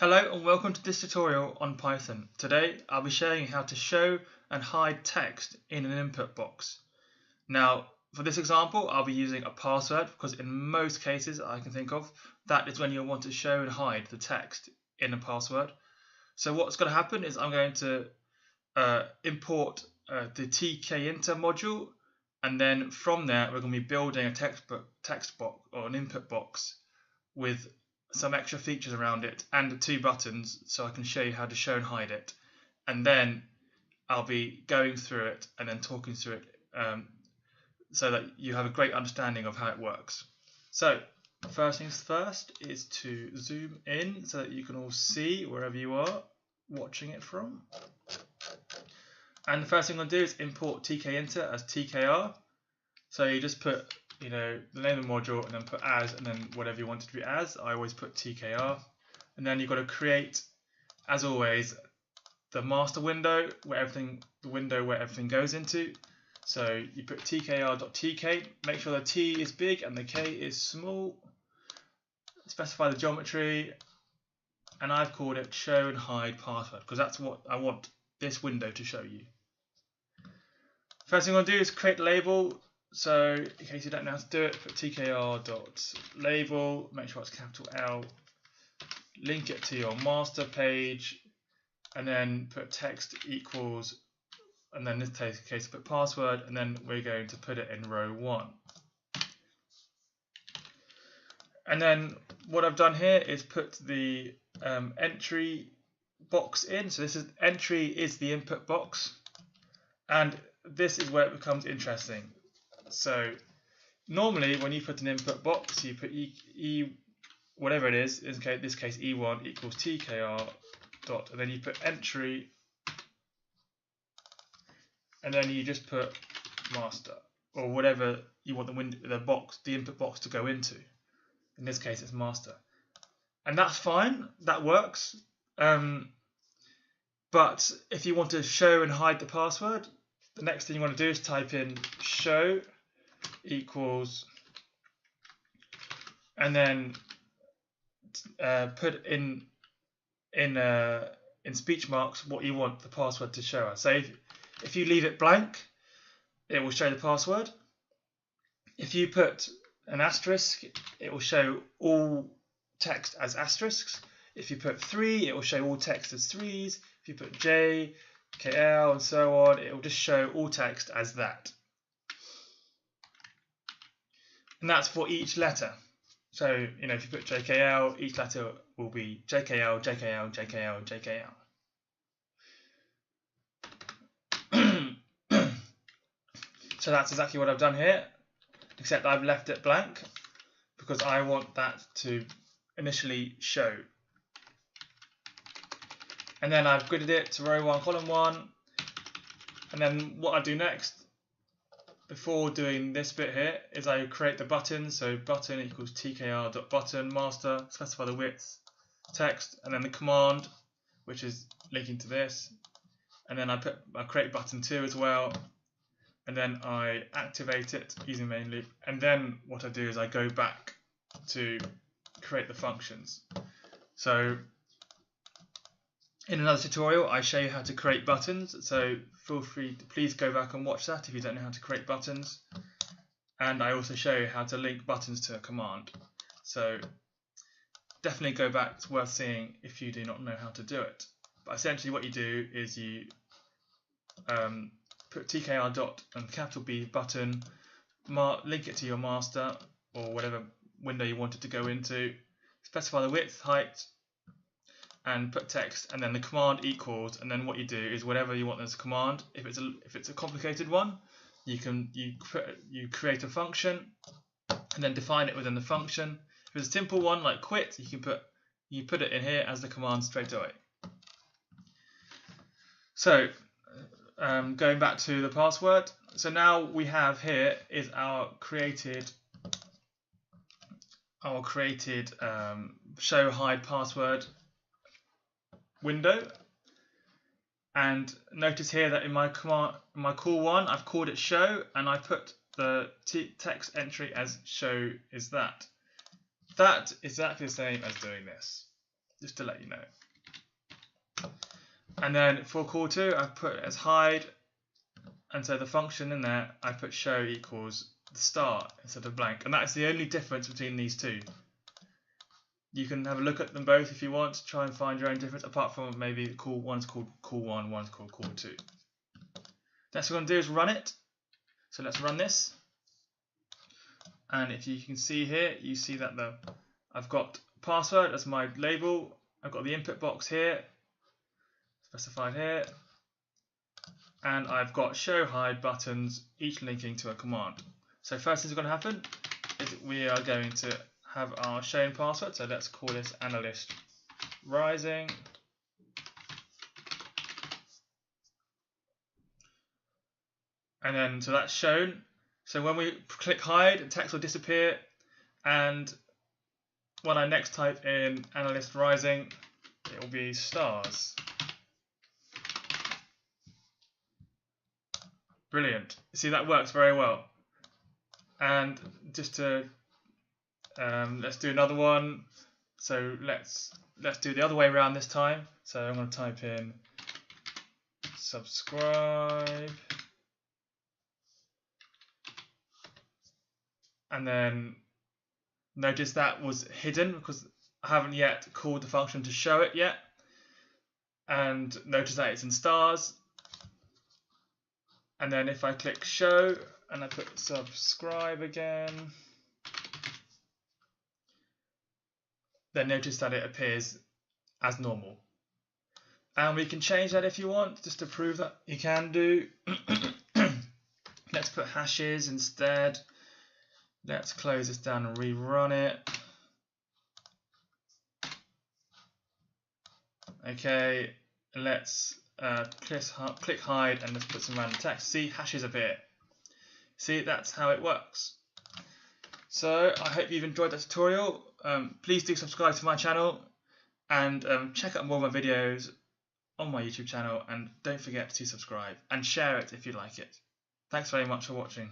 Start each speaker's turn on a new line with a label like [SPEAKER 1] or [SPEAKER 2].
[SPEAKER 1] Hello and welcome to this tutorial on Python. Today I'll be showing you how to show and hide text in an input box. Now for this example I'll be using a password because in most cases I can think of that is when you'll want to show and hide the text in a password. So what's going to happen is I'm going to import the tkinter module, and then from there we're going to be building a text box or an input box with some extra features around it and 2 buttons so I can show you how to show and hide it, and then I'll be going through it and then talking through it so that you have a great understanding of how it works. So first things first is to zoom in so that you can all see wherever you are watching it from. And the first thing I'm going to do is import tkinter as tkr. So you just put the name of the module and then put as, and then whatever you want it to be as. I always put tkr. And then you've got to create, as always, the master window the window where everything goes into. So you put tkr.tk, make sure the t is big and the k is small. Specify the geometry, and I've called it show and hide password because that's what I want this window to show you. First thing I'm going to do is create a label. So in case you don't know how to do it, put tkr.label, make sure it's capital L, link it to your master page, and then put text equals, and then in this case put password, and then we're going to put it in row 1. And then what I've done here is put the entry box in. So this is entry is the input box, and this is where it becomes interesting. So normally when you put an input box, you put whatever it is, in this case E1 equals tkr dot, and then you put entry, and then you just put master or whatever you want the input box to go into. In this case it's master, and that's fine, that works. But if you want to show and hide the password, the next thing you want to do is type in show equals, and then put in speech marks what you want the password to show us. So if you leave it blank, it will show the password. If you put an asterisk, it will show all text as asterisks. If you put 3, it will show all text as 3s. If you put J, KL, and so on, it will just show all text as that. And that's for each letter. So, if you put JKL, each letter will be JKL, JKL, JKL, JKL. So that's exactly what I've done here, except I've left it blank because I want that to initially show. And then I've gridded it to row 1, column 1. And then what I do next, before doing this bit here, is I create the button. So button equals tkr.button master, specify the width, text, and then the command, which is linking to this. And then I create button 2 as well. And then I activate it using main loop. And then what I do is I go back to create the functions. So in another tutorial I show you how to create buttons, so feel free to please go back and watch that if you don't know how to create buttons. And I also show you how to link buttons to a command. So definitely go back, it's worth seeing if you do not know how to do it. But essentially what you do is you put tkr dot and capital B button, link it to your master or whatever window you want it to go into, specify the width, height, and put text, and then the command equals, and then what you do is whatever you want as a command. If it's a complicated one, you create a function and then define it within the function. If it's a simple one like quit, you put it in here as the command straight away. So going back to the password, so now we have here is our created show hide password window. And notice here that in my call one I've called it show, and I put the text entry as show is that. That is exactly the same as doing this. just to let you know. And then for call to, I've put it as hide, and so the function in there, I put show equals the star instead of blank, and that's the only difference between these two. You can have a look at them both if you want to try and find your own difference, apart from maybe call one's called call one, one's called call two. Next what we're going to do is run it. So let's run this. And if you can see here, you see that I've got password as my label. I've got the input box here, specified here. And I've got show hide buttons, each linking to a command. So first thing that's going to happen is we are going to have our shown password. So let's call this analyst rising. And then so that's shown. So when we click hide, the text will disappear. And when I next type in analyst rising, it will be stars. Brilliant. See, that works very well. And just to let's do another one. So let's do the other way around this time. So I'm going to type in subscribe, and then notice that was hidden because I haven't yet called the function to show it yet. And notice that it's in stars. And then if I click show and I put subscribe again, then notice that it appears as normal. And we can change that if you want, just to prove that you can do. Let's put hashes instead. Let's close this down and rerun it. Okay, let's click hide and let's put some random text. See, hashes appear. See, that's how it works. So I hope you've enjoyed that tutorial. Please do subscribe to my channel and check out more of my videos on my YouTube channel, and don't forget to subscribe and share it if you like it. Thanks very much for watching.